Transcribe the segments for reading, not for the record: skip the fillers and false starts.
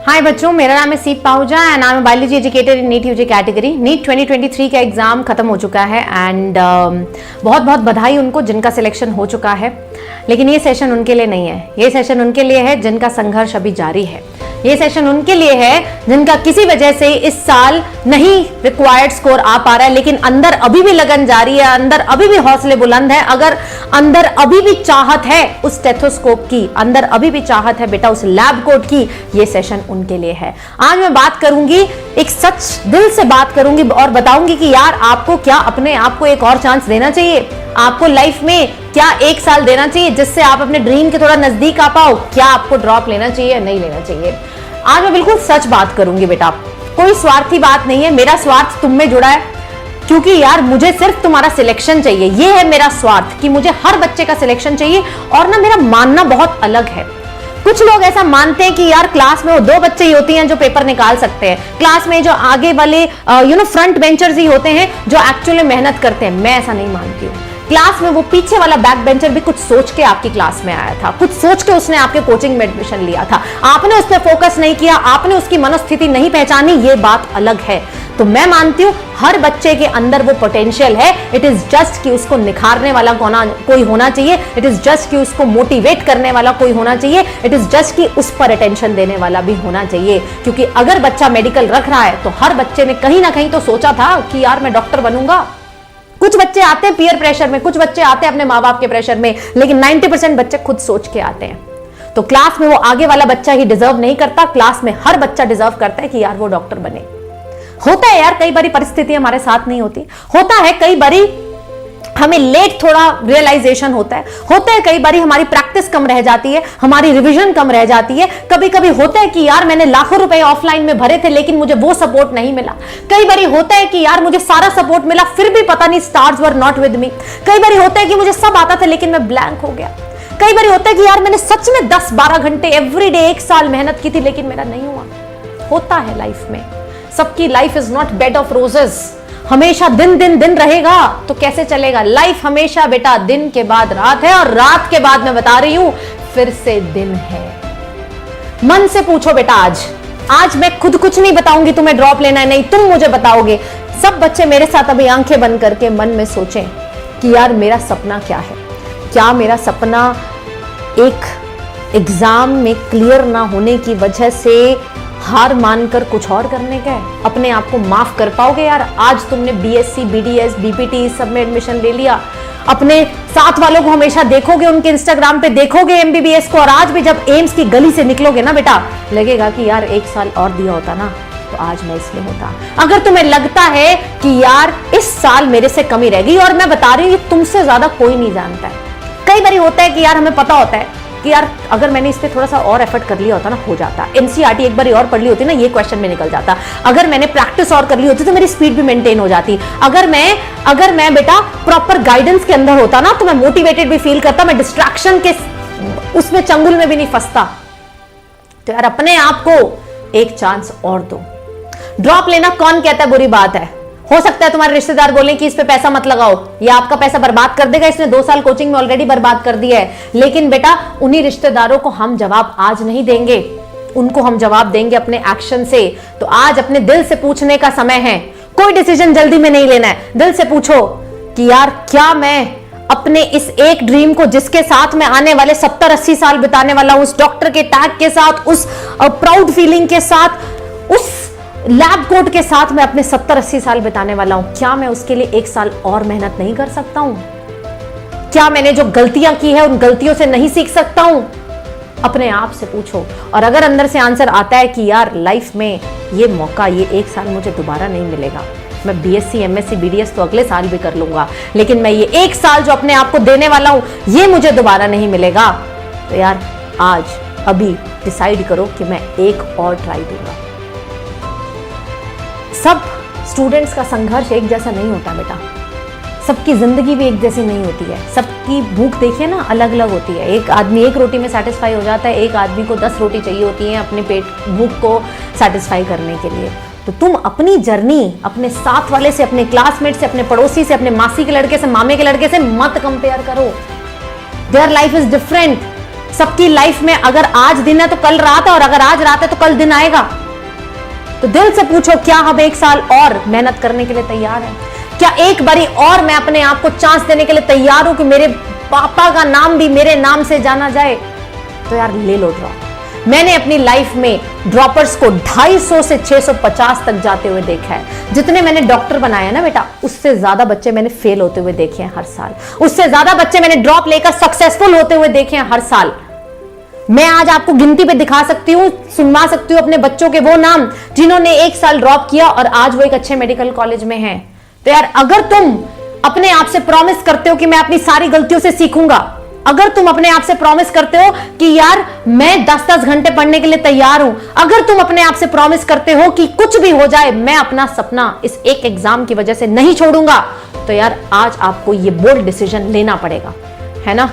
हाय बच्चों, मेरा नाम है Seep Pahuja and I am biology educator in NEET UG category. NEET 2023 का एग्जाम खत्म हो चुका है एंड बहुत बहुत बधाई उनको जिनका सिलेक्शन हो चुका है। लेकिन ये सेशन उनके लिए नहीं है, ये सेशन उनके लिए है जिनका संघर्ष अभी जारी है। ये सेशन उनके लिए है जिनका किसी वजह से इस साल नहीं रिक्वायर्ड स्कोर आ पा रहा है, लेकिन अंदर अभी भी लगन जारी है, अंदर अभी भी हौसले बुलंद है। अगर अंदर अभी भी चाहत है उस स्टेथोस्कोप की, अंदर अभी भी चाहत है बेटा उस लैब कोट की, ये सेशन उनके लिए है। आज मैं बात करूंगी, एक सच दिल से बात करूंगी और बताऊंगी कि यार आपको क्या अपने आप को एक और चांस देना चाहिए, आपको लाइफ में क्या एक साल देना चाहिए जिससे आप अपने ड्रीम के थोड़ा नजदीक आ पाओ, क्या आपको ड्रॉप लेना चाहिए या नहीं लेना चाहिए। आज मैं बिल्कुल सच बात करूंगी बेटा, कोई स्वार्थी बात नहीं है, मेरा स्वार्थ तुम में जुड़ा है क्योंकि यार मुझे सिर्फ तुम्हारा सिलेक्शन चाहिए। ये है मेरा स्वार्थ कि मुझे हर बच्चे का सिलेक्शन चाहिए। और ना मेरा मानना बहुत अलग है। कुछ लोग ऐसा मानते हैं कि यार क्लास में वो 2 बच्चे ही होती हैं जो पेपर निकाल सकते हैं, क्लास में जो आगे वाले फ्रंट बेंचर्स ही होते हैं जो एक्चुअली मेहनत करते हैं। मैं ऐसा नहीं मानती हूँ। क्लास में वो पीछे वाला बैक बेंचर भी कुछ सोच के आपकी क्लास में आया था, कुछ सोच के उसने आपके कोचिंग में एडमिशन लिया था। आपने उस पर फोकस नहीं किया, आपने उसकी मनोस्थिति नहीं पहचानी, ये बात अलग है। तो मैं मानती हूं हर बच्चे के अंदर वो पोटेंशियल है। इट इज जस्ट कि उसको निखारने वाला कोई होना चाहिए, इट इज जस्ट कि उसको मोटिवेट करने वाला कोई होना चाहिए, इट इज जस्ट कि उस पर अटेंशन देने वाला भी होना चाहिए। क्योंकि अगर बच्चा मेडिकल रख रहा है तो हर बच्चे ने कहीं ना कहीं तो सोचा था कि यार मैं डॉक्टर बनूंगा। कुछ बच्चे आते हैं पीयर प्रेशर में, कुछ बच्चे आते हैं अपने माँ बाप के प्रेशर में, लेकिन 90% बच्चे खुद सोच के आते हैं। तो क्लास में वो आगे वाला बच्चा ही डिजर्व नहीं करता, क्लास में हर बच्चा डिजर्व करता है कि यार वो डॉक्टर बने। होता है यार कई बारी परिस्थिति हमारे साथ नहीं होती, होता है कई बारी हमें लेट थोड़ा रियलाइजेशन होता है कई बारी हमारी प्रैक्टिस कम रह जाती है, हमारी रिवीजन कम रह जाती है। कभी कभी होता है कि यार मैंने लाखों रुपए ऑफलाइन में भरे थे लेकिन मुझे वो सपोर्ट नहीं मिला। कई बारी होता है कि यार मुझे सारा सपोर्ट मिला फिर भी पता नहीं stars were not with me. कई बारी होता है कि मुझे सब आता था लेकिन मैं ब्लैंक हो गया। कई बारी होता है कि यार मैंने सच में 10-12 घंटे एवरीडे 1 साल मेहनत की थी लेकिन मेरा नहीं हुआ। होता है लाइफ में, सबकी life is not bed of roses. हमेशा दिन रहेगा तो कैसे चलेगा। लाइफ हमेशा बेटा दिन के बाद रात है और रात के बाद मैं बता रही हूं फिर से दिन है। मन से पूछो बेटा, आज मैं खुद कुछ नहीं बताऊंगी तुम्हें ड्रॉप लेना है, नहीं तुम मुझे बताओगे। सब बच्चे मेरे साथ अभी आंखें बंद करके मन में सोचें कि यार मेरा सपना क्या है। क्या मेरा सपना एक एग्जाम में क्लियर ना होने की वजह से हार मानकर कुछ और करने का है? अपने आप को माफ कर पाओगे यार? आज तुमने बीएससी, बीडीएस, बीपीटी सब में एडमिशन ले लिया, अपने साथ वालों को हमेशा देखोगे, उनके इंस्टाग्राम पे देखोगे एमबीबीएस को, और आज भी जब एम्स की गली से निकलोगे ना बेटा लगेगा कि यार 1 साल और दिया होता ना तो आज मैं इसमें होता। अगर तुम्हें लगता है कि यार इस साल मेरे से कमी रह गई, और मैं बता रही हूँ तुमसे ज्यादा कोई नहीं जानता है। कई बार होता है कि यार हमें पता होता है कि यार अगर मैंने इस पे थोड़ा सा और एफर्ट कर लिया होता ना हो जाता, एनसीईआरटी एक बार और पढ़ ली होती ना ये क्वेश्चन में निकल जाता, अगर मैंने प्रैक्टिस और कर ली होती तो मेरी स्पीड भी मेंटेन हो जाती, अगर मैं बेटा प्रॉपर गाइडेंस के अंदर होता ना तो मैं मोटिवेटेड भी फील करता, मैं डिस्ट्रैक्शन के उसमें चंगुल में भी नहीं फंसता। तो यार अपने आप को एक चांस और दो। ड्रॉप लेना कौन कहता है बुरी बात है? हो सकता है तुम्हारे रिश्तेदार बोलें कि इस पे पैसा मत लगाओ, ये आपका पैसा बर्बाद कर देगा, इसने 2 साल कोचिंग में ऑलरेडी बर्बाद कर दिया है। लेकिन बेटा उन्हीं रिश्तेदारों को हम जवाब आज नहीं देंगे, उनको हम जवाब देंगे अपने एक्शन से। तो आज अपने दिल से पूछने का समय है, कोई डिसीजन जल्दी में नहीं लेना है। दिल से पूछो कि यार क्या मैं अपने इस एक ड्रीम को जिसके साथ मैं आने वाले 70-80 साल बिताने वाला हूं, उस डॉक्टर के टैग के साथ, उस प्राउड फीलिंग के साथ, उस लैब कोट के साथ मैं अपने 70-80 साल बिताने वाला हूं, क्या मैं उसके लिए 1 साल और मेहनत नहीं कर सकता हूं? क्या मैंने जो गलतियां की है उन गलतियों से नहीं सीख सकता हूं? अपने आप से पूछो। और अगर अंदर से आंसर आता है कि यार लाइफ में ये मौका, ये 1 साल मुझे दोबारा नहीं मिलेगा, मैं बीएससी, एमएससी, बीडीएस तो अगले साल भी कर लूंगा, लेकिन मैं ये 1 साल जो अपने आप को देने वाला हूं ये मुझे दोबारा नहीं मिलेगा, तो यार आज अभी डिसाइड करो कि मैं एक और ट्राई दूंगा। सब स्टूडेंट्स का संघर्ष एक जैसा नहीं होता बेटा, सबकी जिंदगी भी एक जैसी नहीं होती है, सबकी भूख देखिए ना अलग अलग होती है। एक आदमी 1 रोटी में सेटिस्फाई हो जाता है, एक आदमी को 10 रोटी चाहिए होती है अपने पेट भूख को सेटिस्फाई करने के लिए। तो तुम अपनी जर्नी अपने साथ वाले से, अपने क्लासमेट से, अपने पड़ोसी से, अपने मासी के लड़के से, मामे के लड़के से मत कंपेयर करो। Their life is different. सबकी लाइफ में अगर आज दिन है तो कल रात है, और अगर आज रात है तो कल दिन आएगा। तो दिल से पूछो, क्या हम 1 साल और मेहनत करने के लिए तैयार हैं? क्या एक बारी और मैं अपने आप को चांस देने के लिए तैयार हूं कि मेरे पापा का नाम भी मेरे नाम से जाना जाए? तो यार ले लो ड्रॉप। मैंने अपनी लाइफ में ड्रॉपर्स को 250 से 650 तक जाते हुए देखा है। जितने मैंने डॉक्टर बनाया ना बेटा, उससे ज्यादा बच्चे मैंने फेल होते हुए देखे हैं हर साल। उससे ज्यादा बच्चे मैंने ड्रॉप लेकर सक्सेसफुल होते हुए देखे हैं हर साल। मैं आज आपको गिनती पे दिखा सकती हूँ, सुनवा सकती हूँ अपने बच्चों के वो नाम जिन्होंने 1 साल ड्रॉप किया और आज वो एक अच्छे मेडिकल कॉलेज में हैं। तो यार अगर तुम अपने आप से प्रॉमिस करते हो कि मैं अपनी सारी गलतियों से सीखूंगा, अगर तुम अपने आप से प्रॉमिस करते हो कि यार मैं 10-10 घंटे पढ़ने के लिए तैयार हूं, अगर तुम अपने आप से प्रॉमिस करते हो कि कुछ भी हो जाए मैं अपना सपना इस एक एग्जाम की वजह से नहीं छोड़ूंगा, तो यार आज आपको ये बोल्ड डिसीजन लेना पड़ेगा, है ना?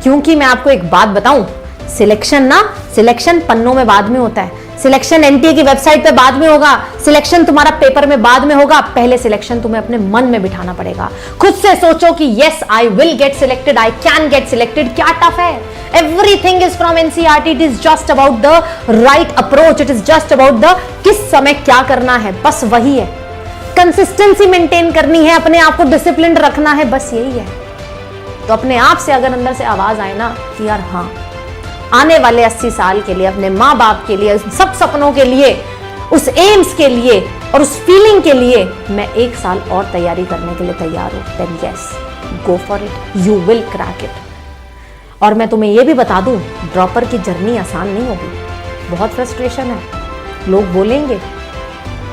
क्योंकि मैं आपको एक बात बताऊं, सिलेक्शन पन्नों में बाद में होता है, सिलेक्शन एनटीए की वेबसाइट पे बाद में होगा, सिलेक्शन तुम्हारा पेपर में बाद में होगा। पहले सिलेक्शन तुम्हें अपने मन में बिठाना पड़ेगा। खुद से सोचो कि yes I will get selected, I can get selected. क्या टफ है? Everything is from NCERT. It is just about the right approach, it is just about the किस समय क्या करना है, बस वही है। कंसिस्टेंसी मेंटेन करनी है, अपने आप को डिसिप्लिन रखना है, बस यही है। तो अपने आप से अगर अंदर से आवाज आए ना कि यार हाँ, आने वाले 80 साल के लिए, अपने माँ बाप के लिए, सब सपनों के लिए, उस एम्स के लिए और उस फीलिंग के लिए मैं 1 साल और तैयारी करने के लिए तैयार हूं, then yes go for it, you will crack it. और मैं तुम्हें यह भी बता दूं, ड्रॉपर की जर्नी आसान नहीं होगी, बहुत फ्रस्ट्रेशन है, लोग बोलेंगे,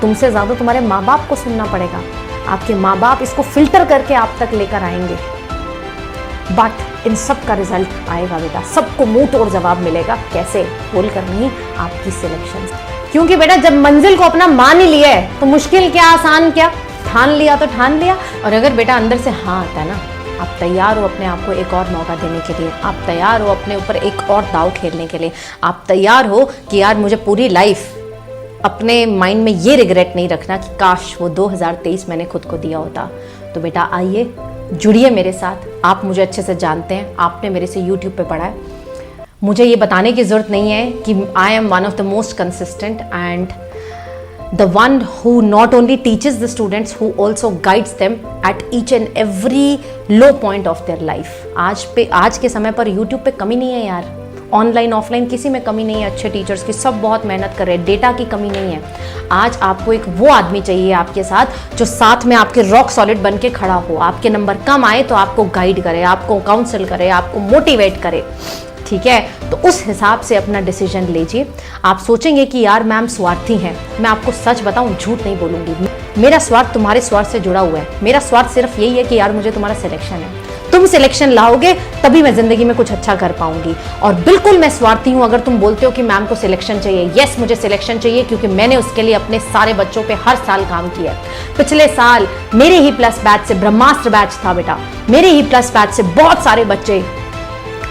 तुमसे ज्यादा तुम्हारे माँ बाप को सुनना पड़ेगा, आपके माँ बाप इसको फिल्टर करके आप तक लेकर आएंगे, बट इन सब का रिजल्ट आएगा बेटा, सबको मुंह तोड़ जवाब मिलेगा। कैसे? बोल कर नहीं, आपकी सिलेक्शन। क्योंकि बेटा जब मंजिल को अपना मान ही लिया है तो मुश्किल क्या आसान क्या, ठान लिया तो ठान लिया। और अगर बेटा अंदर से हाँ आता है ना, आप तैयार हो अपने आप को एक और मौका देने के लिए, आप तैयार हो अपने ऊपर एक और दाव खेलने के लिए, आप तैयार हो कि यार मुझे पूरी लाइफ अपने माइंड में ये रिग्रेट नहीं रखना कि काश वो 2023 मैंने खुद को दिया होता, तो बेटा आइए जुड़िए मेरे साथ। आप मुझे अच्छे से जानते हैं, आपने मेरे से YouTube पे पढ़ा है, मुझे ये बताने की जरूरत नहीं है कि I am one of the most consistent and the one who not only teaches the students, who also guides them at each and every low point of their life. आज के समय पर YouTube पे कमी नहीं है यार, ऑनलाइन ऑफलाइन किसी में कमी नहीं है अच्छे टीचर्स की, सब बहुत मेहनत कर रहे हैं, डेटा की कमी नहीं है। आज आपको एक वो आदमी चाहिए आपके साथ जो साथ में आपके रॉक सॉलिड बन के खड़ा हो, आपके नंबर कम आए तो आपको गाइड करे, आपको काउंसिल करे, आपको मोटिवेट करे, ठीक है? तो उस हिसाब से अपना डिसीजन लीजिए। आप सोचेंगे कि यार मैम स्वार्थी हैं, मैं आपको सच बताऊं, झूठ नहीं बोलूंगी, मेरा स्वार्थ तुम्हारे स्वार्थ से जुड़ा हुआ है। मेरा स्वार्थ सिर्फ यही है कि यार मुझे तुम्हारा सिलेक्शन है, तुम सिलेक्शन लाओगे तभी मैं जिंदगी में कुछ अच्छा कर पाऊंगी। और बिल्कुल मैं स्वार्थी हूं अगर तुम बोलते हो कि मैम को सिलेक्शन चाहिए। यस मुझे सिलेक्शन चाहिए, क्योंकि मैंने उसके लिए अपने सारे बच्चों पे हर साल काम किया है। पिछले साल मेरे ही प्लस बैच से, ब्रह्मास्त्र बैच था बेटा, मेरे ही प्लस बैच से बहुत सारे बच्चे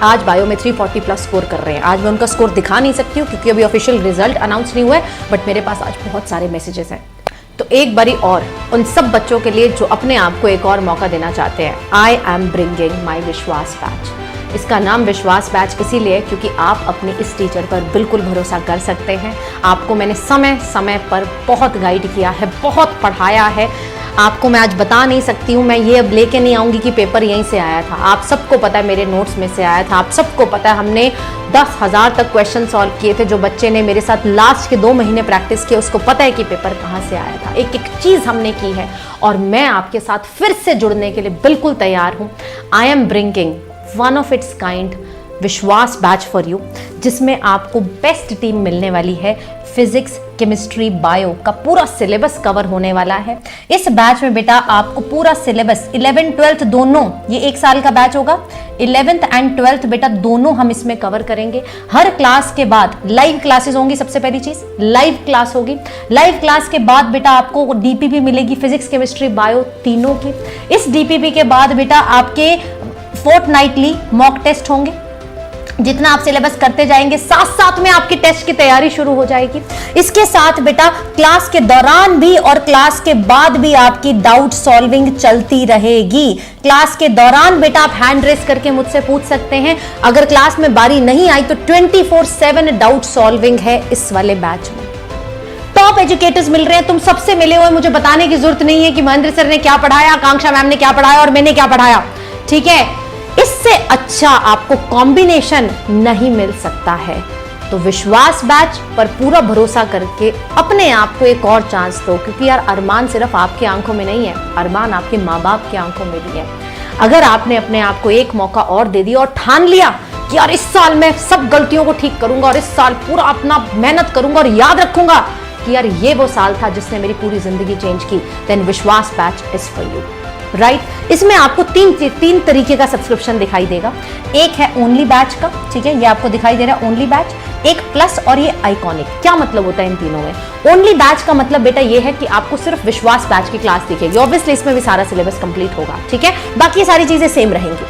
आज बायो में 340 प्लस स्कोर कर रहे हैं। आज मैं उनका स्कोर दिखा नहीं सकती हूँ क्योंकि अभी ऑफिशियल रिजल्ट अनाउंस नहीं हुआ है, बट मेरे पास आज बहुत सारे मैसेजेस हैं। तो एक बारी और उन सब बच्चों के लिए जो अपने आप को एक और मौका देना चाहते हैं, I am bringing my Vishwas batch. इसका नाम विश्वास बैच इसीलिए क्योंकि आप अपने इस टीचर पर बिल्कुल भरोसा कर सकते हैं। आपको मैंने समय समय पर बहुत गाइड किया है, बहुत पढ़ाया है। आपको मैं आज बता नहीं सकती हूँ, मैं ये अब लेके नहीं आऊँगी कि पेपर यहीं से आया था, आप सबको पता है मेरे नोट्स में से आया था, आप सबको पता है हमने 10,000 तक क्वेश्चन सॉल्व किए थे। जो बच्चे ने मेरे साथ लास्ट के 2 महीने प्रैक्टिस किए उसको पता है कि पेपर कहाँ से आया था, एक एक चीज़ हमने की है। और मैं आपके साथ फिर से जुड़ने के लिए बिल्कुल तैयार हूँ। I am bringing one of its kind विश्वास बैच फॉर यू, जिसमें आपको बेस्ट टीम मिलने वाली है। फिजिक्स, केमिस्ट्री, बायो का पूरा सिलेबस कवर होने वाला है। इस बैच में बेटा आपको पूरा सिलेबस 11th 12th दोनों, ये 1 साल का बैच होगा, 11th एंड 12th बेटा दोनों हम इसमें कवर करेंगे। हर क्लास के बाद लाइव क्लासेस होंगी, सबसे पहली चीज लाइव क्लास होगी। लाइव क्लास के बाद बेटा आपको डीपीपी मिलेगी, फिजिक्स, केमिस्ट्री, बायो तीनों की। इस डीपीपी के बाद बेटा आपके फोर्टनाइटली मॉक टेस्ट होंगे, जितना आप सिलेबस करते जाएंगे साथ साथ में आपकी टेस्ट की तैयारी शुरू हो जाएगी। इसके साथ बेटा क्लास के दौरान भी और क्लास के बाद भी आपकी डाउट सॉल्विंग चलती रहेगी। क्लास के दौरान बेटा आप हैंड रेस करके मुझसे पूछ सकते हैं। अगर क्लास में बारी नहीं आई तो 24/7 डाउट सॉल्विंग है इस वाले बैच में। टॉप एजुकेटर्स मिल रहे हैं, तुम सबसे मिले हुए, मुझे बताने की जरूरत नहीं है कि महेंद्र सर ने क्या पढ़ाया, आकांक्षा मैम ने क्या पढ़ाया और मैंने क्या पढ़ाया। ठीक है, इससे अच्छा आपको कॉम्बिनेशन नहीं मिल सकता है। तो विश्वास बैच पर पूरा भरोसा करके अपने आप को एक और चांस दो, क्योंकि यार अरमान सिर्फ आपकी आंखों में नहीं है, अरमान आपके माँ बाप की आंखों में भी है। अगर आपने अपने आप को एक मौका और दे दिया और ठान लिया कि यार इस साल मैं सब गलतियों को ठीक करूंगा और इस साल पूरा अपना मेहनत करूंगा और याद रखूंगा कि यार ये वो साल था जिसने मेरी पूरी जिंदगी चेंज की, देन विश्वास batch is for you. Right, इसमें आपको तीन तरीके का सब्सक्रिप्शन दिखाई देगा। एक है ओनली बैच का, ठीक है, ये आपको दिखाई दे रहा है ओनली बैच, एक प्लस और ये आइकॉनिक। क्या मतलब होता है इन तीनों में? ओनली बैच का मतलब बेटा ये है कि आपको सिर्फ विश्वास बैच की क्लास दिखेगी, ऑब्वियसली इसमें भी सारा सिलेबस कंप्लीट होगा, ठीक है, बाकी सारी चीजें सेम रहेंगी।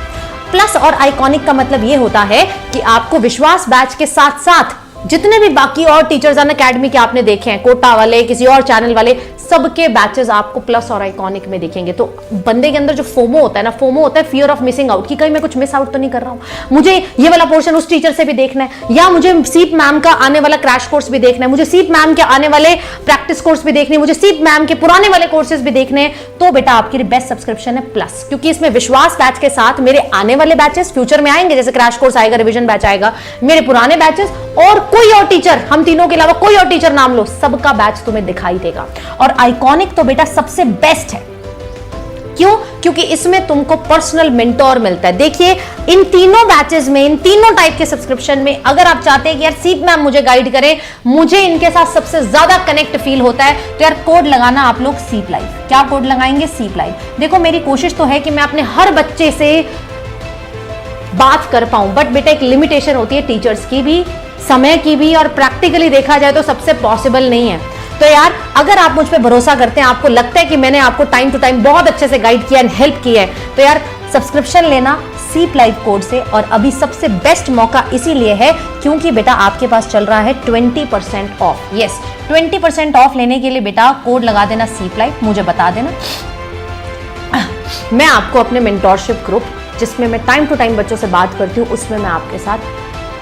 प्लस और आइकॉनिक का मतलब ये होता है कि आपको विश्वास बैच के साथ साथ जितने भी बाकी और टीचर्स अन अकेडमी के आपने देखे हैं, कोटा वाले, किसी और चैनल वाले, सबके बैचेस आपको प्लस और आइकॉनिक में दिखेंगे। तो बंदे के अंदर जो फोमो होता है ना, फोमो होता है फियर ऑफ मिसिंग आउट, कि कहीं मैं कुछ मिस आउट तो नहीं कर रहा हूं, मुझे ये वाला पोर्शन उस टीचर से भी देखना है, या मुझे सीप मैम का आने वाला क्रैश कोर्स भी देखना है, मुझे सीप मैम के आने वाले प्रैक्टिस कोर्स भी देखने, मुझे सीप मैम के पुराने वाले कोर्सेज भी देखने हैं। तो बेटा आपके लिए बेस्ट सब्सक्रिप्शन है प्लस, क्योंकि इसमें विश्वास बैच के साथ मेरे आने वाले बैचेस फ्यूचर में आएंगे, जैसे क्रैश कोर्स आएगा, रिविजन बैच आएगा, मेरे पुराने बैचेस और कोई और टीचर, हम तीनों के अलावा कोई और टीचर नाम लो, सबका बैच तुम्हें दिखाई देगा। और आइकॉनिक तो बेटा सबसे बेस्ट है, क्यों? क्योंकि इसमें तुमको पर्सनल मेंटोर मिलता है। देखिए इन तीनों बैचेस में, इन तीनों टाइप के सब्सक्रिप्शन में, अगर आप चाहते हैं कि यार सीप मैम मुझे गाइड करें, मुझे इनके साथ सबसे ज्यादा कनेक्ट फील होता है, तो यार कोड लगाना आप लोग सीप लाइव। क्या कोड लगाएंगे? सीप लाइव। देखो मेरी कोशिश तो है कि मैं अपने हर बच्चे से बात कर पाऊं, बट बेटा एक लिमिटेशन होती है टीचर्स की भी, समय की भी, और प्रैक्टिकली देखा जाए तो सबसे पॉसिबल नहीं है। तो यार अगर आप मुझ पे भरोसा करते हैं, आपको लगता है कि मैंने आपको टाइम टू टाइम बहुत अच्छे से गाइड किया एंड हेल्प किया है, तो यार सब्सक्रिप्शन लेना सीप लाइव कोड से। और अभी सबसे बेस्ट मौका इसीलिए है क्योंकि बेटा आपके पास चल रहा है 20% ऑफ। यस, 20% ऑफ लेने के लिए बेटा कोड लगा देना सीप लाइव, मुझे बता देना, मैं आपको अपने मेंटोरशिप ग्रुप, जिसमें मैं टाइम टू टाइम बच्चों से बात करती हूँ, उसमें मैं आपके साथ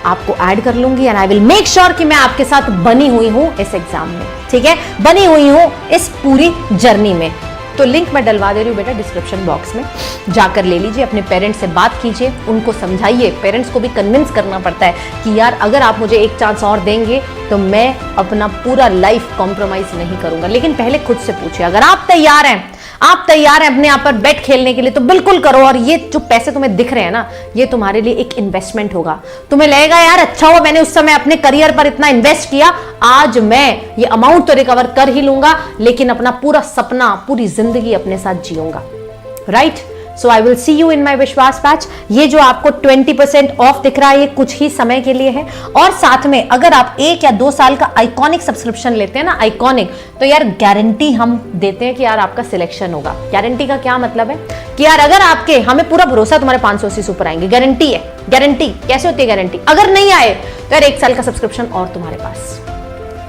आपको ऐड कर लूंगी and I will make sure कि मैं आपके साथ बनी हुई हूं इस एग्जाम में, ठीक है, बनी हुई हूं इस पूरी जर्नी में। तो लिंक मैं डलवा दे रही हूँ बेटा डिस्क्रिप्शन बॉक्स में, जाकर ले लीजिए, अपने पेरेंट्स से बात कीजिए, उनको समझाइए। पेरेंट्स को भी कन्विंस करना पड़ता है कि यार अगर आप मुझे एक चांस और देंगे तो मैं अपना पूरा लाइफ कॉम्प्रोमाइज नहीं करूंगा। लेकिन पहले खुद से पूछिए, अगर आप तैयार हैं, आप तैयार हैं अपने आप पर बेट खेलने के लिए, तो बिल्कुल करो। और ये जो पैसे तुम्हें दिख रहे हैं ना, ये तुम्हारे लिए एक इन्वेस्टमेंट होगा। तुम्हें लगेगा यार अच्छा हुआ मैंने उस समय अपने करियर पर इतना इन्वेस्ट किया, आज मैं ये अमाउंट तो रिकवर कर ही लूंगा, लेकिन अपना पूरा सपना, पूरी जिंदगी अपने साथ जीऊंगा। Right? So I will see you in my Vishwas batch. ये जो आपको 20% ऑफ दिख रहा है, ये कुछ ही समय के लिए है। और साथ में अगर आप 1 या 2 साल का आइकॉनिक सब्सक्रिप्शन लेते हैं ना, आइकॉनिक, तो यार गारंटी हम देते हैं कि यार आपका सिलेक्शन होगा। गारंटी का क्या मतलब है कि यार अगर आपके, हमें पूरा भरोसा तुम्हारे 580 ऊपर आएंगे, गारंटी है। गारंटी कैसे होती है? गारंटी अगर नहीं आए तो यार 1 साल का सब्सक्रिप्शन और तुम्हारे पास,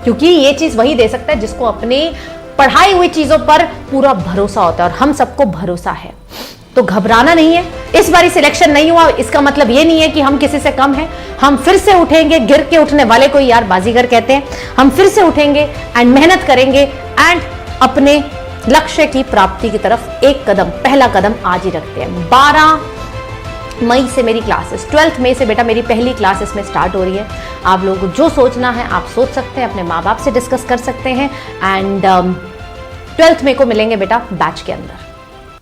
क्योंकि ये चीज वही दे सकता है जिसको अपनी पढ़ाई हुई चीजों पर पूरा भरोसा होता है, और हम सबको भरोसा है। तो घबराना नहीं है। इस बारी सिलेक्शन नहीं हुआ इसका मतलब ये नहीं है कि हम किसी से कम हैं। हम फिर से उठेंगे, गिर के उठने वाले को यार बाजीगर कहते हैं। हम फिर से उठेंगे एंड मेहनत करेंगे एंड अपने लक्ष्य की प्राप्ति की तरफ एक कदम, पहला कदम आज ही रखते हैं। 12 मई से मेरी क्लासेस, 12 मई से बेटा मेरी पहली क्लास इसमें स्टार्ट हो रही है। आप लोगों को जो सोचना है आप सोच सकते हैं, अपने माँ बाप से डिस्कस कर सकते हैं एंड 12 मई को मिलेंगे बेटा बैच के अंदर।